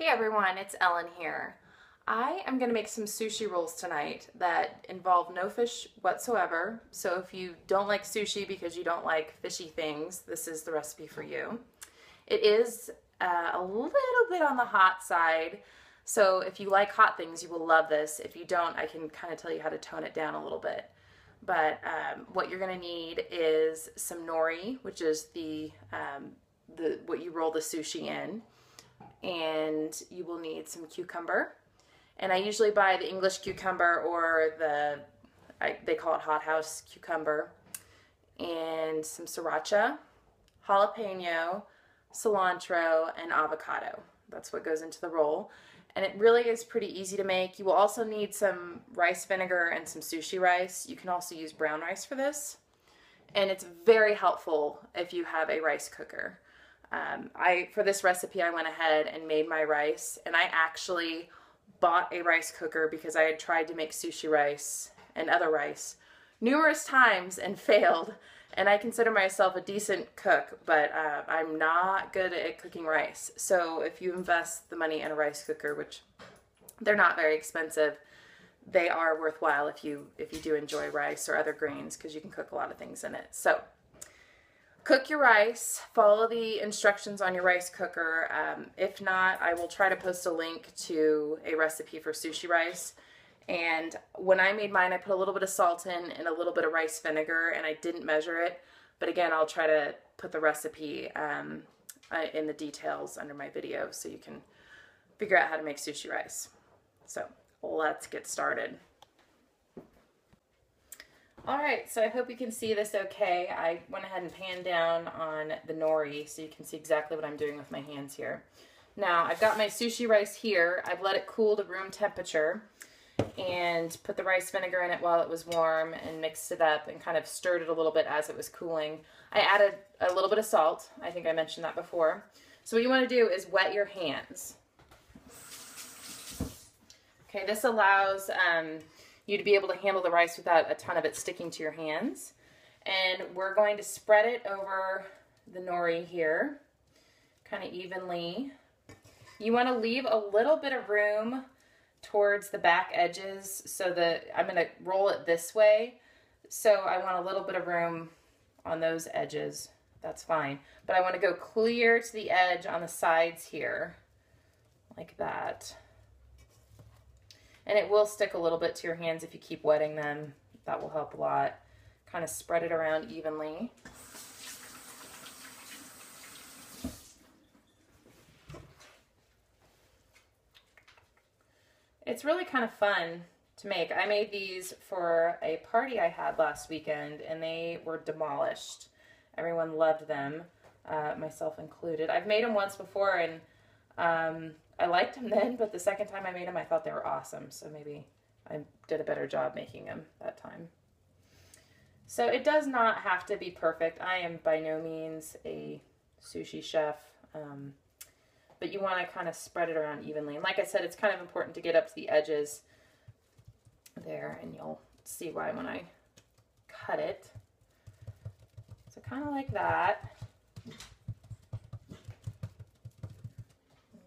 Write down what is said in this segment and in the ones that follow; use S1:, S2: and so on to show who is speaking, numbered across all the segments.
S1: Hey everyone, it's Ellen here. I am going to make some sushi rolls tonight that involve no fish whatsoever. So if you don't like sushi because you don't like fishy things, this is the recipe for you. It is a little bit on the hot side. So if you like hot things, you will love this. If you don't, I can kind of tell you how to tone it down a little bit. But what you're going to need is some nori, which is the what you roll the sushi in. And you will need some cucumber, and I usually buy the English cucumber or they call it hothouse cucumber, and some sriracha, jalapeno, cilantro, and avocado. That's what goes into the roll, and it really is pretty easy to make. You will also need some rice vinegar and some sushi rice. You can also use brown rice for this, and it's very helpful if you have a rice cooker. For this recipe, I went ahead and made my rice, and I actually bought a rice cooker because I had tried to make sushi rice and other rice numerous times and failed, and I consider myself a decent cook, but I'm not good at cooking rice. So if you invest the money in a rice cooker, which they're not very expensive, they are worthwhile if you do enjoy rice or other grains, because you can cook a lot of things in it. So cook your rice, follow the instructions on your rice cooker. If not, I will try to post a link to a recipe for sushi rice. And when I made mine, I put a little bit of salt in and a little bit of rice vinegar, and I didn't measure it. But again, I'll try to put the recipe in the details under my video so you can figure out how to make sushi rice. So let's get started. Alright, so I hope you can see this okay. I went ahead and panned down on the nori so you can see exactly what I'm doing with my hands here. Now, I've got my sushi rice here. I've let it cool to room temperature and put the rice vinegar in it while it was warm and mixed it up and kind of stirred it a little bit as it was cooling. I added a little bit of salt. I think I mentioned that before. So what you want to do is wet your hands. Okay, this allows you to be able to handle the rice without a ton of it sticking to your hands. And we're going to spread it over the nori here, kind of evenly. You want to leave a little bit of room towards the back edges so that I'm going to roll it this way. So I want a little bit of room on those edges. That's fine. But I want to go clear to the edge on the sides here, like that. And it will stick a little bit to your hands if you keep wetting them. That will help a lot. Kind of spread it around evenly. It's really kind of fun to make. I made these for a party I had last weekend, and they were demolished. Everyone loved them, myself included. I've made them once before, and I liked them then, but the second time I made them, I thought they were awesome. So maybe I did a better job making them that time. So it does not have to be perfect. I am by no means a sushi chef, but you want to kind of spread it around evenly. And like I said, it's kind of important to get up to the edges there, and you'll see why when I cut it. So kind of like that.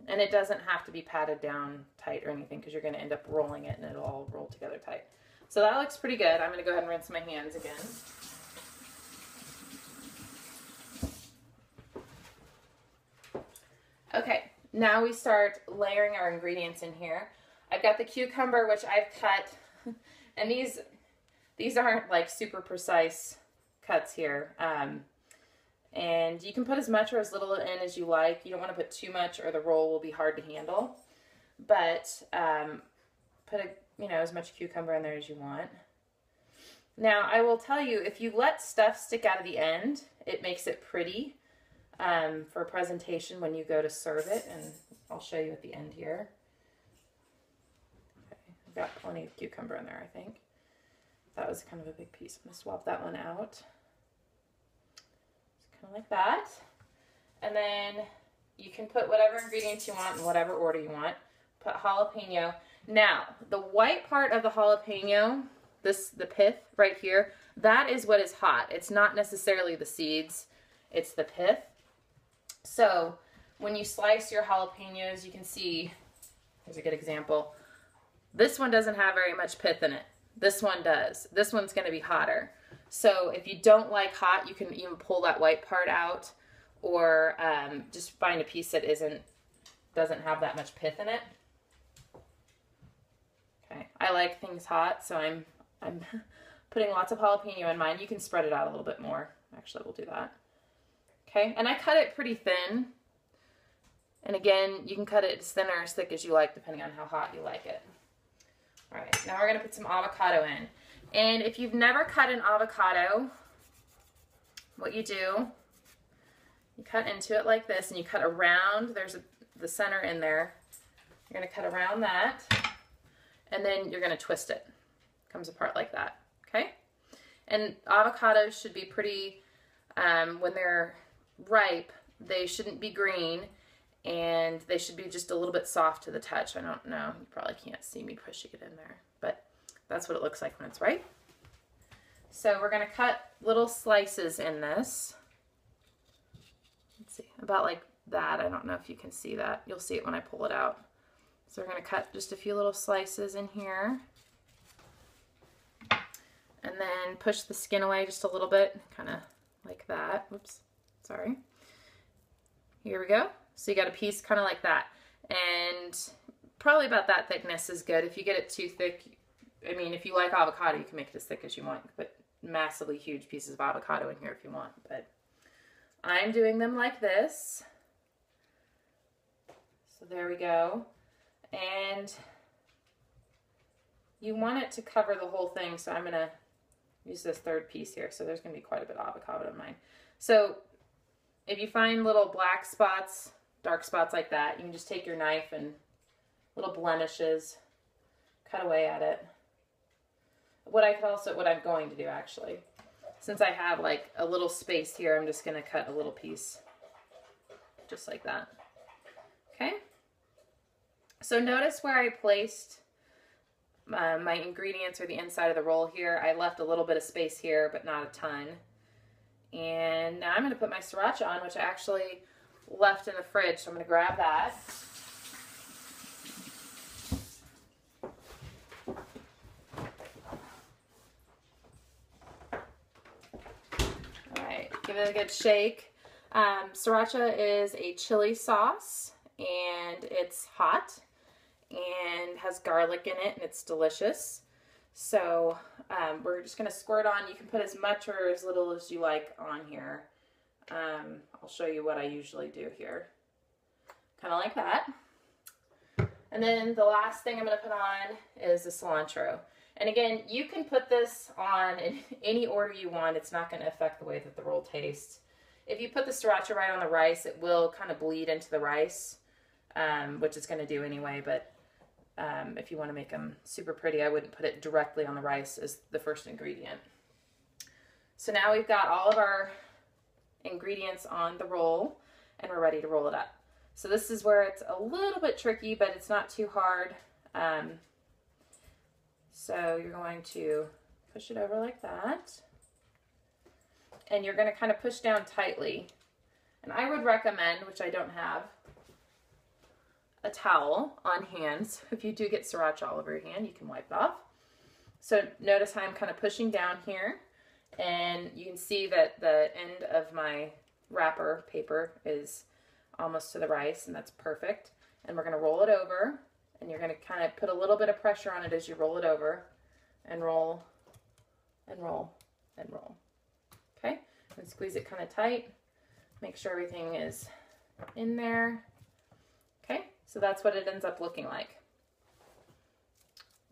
S1: And it doesn't have to be patted down tight or anything, because you're going to end up rolling it and it'll all roll together tight. So that looks pretty good. I'm going to go ahead and rinse my hands again. Okay, now we start layering our ingredients in here. I've got the cucumber, which I've cut, and these aren't like super precise cuts here. And you can put as much or as little in as you like. You don't want to put too much or the roll will be hard to handle. But put as much cucumber in there as you want. Now, I will tell you, if you let stuff stick out of the end, it makes it pretty for presentation when you go to serve it. And I'll show you at the end here. Okay, I've got plenty of cucumber in there, I think. That was kind of a big piece. I'm going to swap that one out. Like that. And then you can put whatever ingredients you want in whatever order you want. Put jalapeno. Now, the white part of the jalapeno, the pith right here, that is what is hot. It's not necessarily the seeds, it's the pith. So when you slice your jalapenos, you can see, here's a good example. This one doesn't have very much pith in it. This one does. This one's going to be hotter. So if you don't like hot, you can even pull that white part out, or just find a piece that doesn't have that much pith in it. Okay, I like things hot, so I'm putting lots of jalapeno in mine. You can spread it out a little bit more. Actually, we'll do that. Okay, and I cut it pretty thin. And again, you can cut it as thin or as thick as you like, depending on how hot you like it. All right, now we're gonna put some avocado in. And if you've never cut an avocado, what you do, you cut into it like this, and you cut around, there's the center in there. You're gonna cut around that, and then you're gonna twist it. Comes apart like that, okay? And avocados should be pretty, when they're ripe, they shouldn't be green, and they should be just a little bit soft to the touch. I don't know, you probably can't see me pushing it in there, but that's what it looks like when it's ripe. So we're gonna cut little slices in this. Let's see, about like that. I don't know if you can see that. You'll see it when I pull it out. So we're gonna cut just a few little slices in here. And then push the skin away just a little bit, kind of like that. Oops, sorry. Here we go. So you got a piece kind of like that. And probably about that thickness is good. If you get it too thick, I mean, if you like avocado, you can make it as thick as you want. You can put massively huge pieces of avocado in here if you want. But I'm doing them like this. So there we go. And you want it to cover the whole thing, so I'm going to use this third piece here. So there's going to be quite a bit of avocado in mine. So if you find little black spots, dark spots like that, you can just take your knife and little blemishes, cut away at it. What I'm going to do actually, since I have like a little space here, I'm just going to cut a little piece just like that. Okay. So notice where I placed my ingredients, or the inside of the roll here. I left a little bit of space here, but not a ton. And now I'm going to put my sriracha on, which I actually left in the fridge. So I'm going to grab that. All right, give it a good shake. Sriracha is a chili sauce, and it's hot and has garlic in it, and it's delicious. So we're just going to squirt on. You can put as much or as little as you like on here. I'll show you what I usually do here. Kind of like that. And then the last thing I'm going to put on is the cilantro. And again, you can put this on in any order you want. It's not going to affect the way that the roll tastes. If you put the sriracha right on the rice, it will kind of bleed into the rice, which it's going to do anyway, but if you want to make them super pretty, I wouldn't put it directly on the rice as the first ingredient. So now we've got all of our ingredients on the roll, and we're ready to roll it up. So this is where it's a little bit tricky, but it's not too hard. So you're going to push it over like that, and you're going to kind of push down tightly. And I would recommend, which I don't have, a towel on hands. If you do get sriracha all over your hand, you can wipe it off. So notice how I'm kind of pushing down here, and you can see that the end of my wrapper paper is almost to the rice, and that's perfect. And we're going to roll it over, and you're going to kind of put a little bit of pressure on it as you roll it over, and roll, and roll, and roll. Okay, and squeeze it kind of tight. Make sure everything is in there. Okay, so that's what it ends up looking like.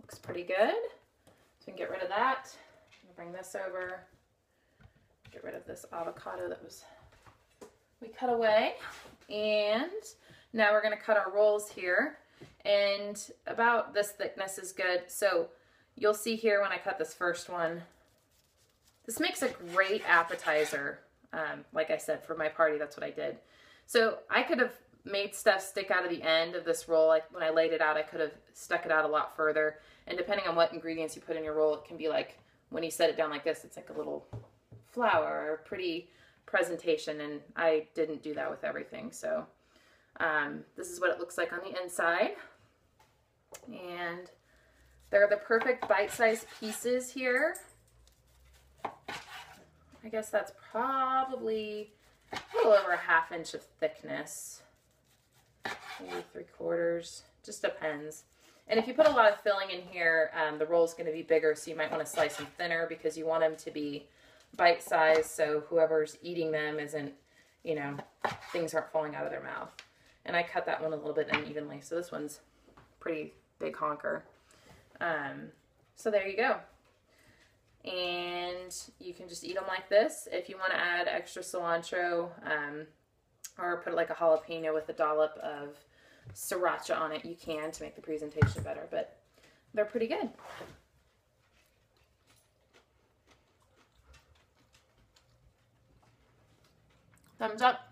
S1: Looks pretty good. So we can get rid of that. I'm gonna bring this over. Get rid of this avocado that we cut away. And now we're gonna cut our rolls here. And about this thickness is good. So you'll see here when I cut this first one, this makes a great appetizer. Like I said, for my party, that's what I did. So I could have made stuff stick out of the end of this roll. Like when I laid it out, I could have stuck it out a lot further. And depending on what ingredients you put in your roll, it can be like, when you set it down like this, it's like a little flower or a pretty presentation. And I didn't do that with everything. So This is what it looks like on the inside. And they're the perfect bite-sized pieces here. I guess that's probably a little over a ½ inch of thickness. Maybe 3/4, just depends. And if you put a lot of filling in here, the roll's going to be bigger, so you might want to slice them thinner because you want them to be bite-sized so whoever's eating them isn't, you know, things aren't falling out of their mouth. And I cut that one a little bit unevenly, so this one's pretty big honker. So there you go. And you can just eat them like this. If you want to add extra cilantro, or put like a jalapeno with a dollop of sriracha on it, you can to make the presentation better, but they're pretty good. Thumbs up.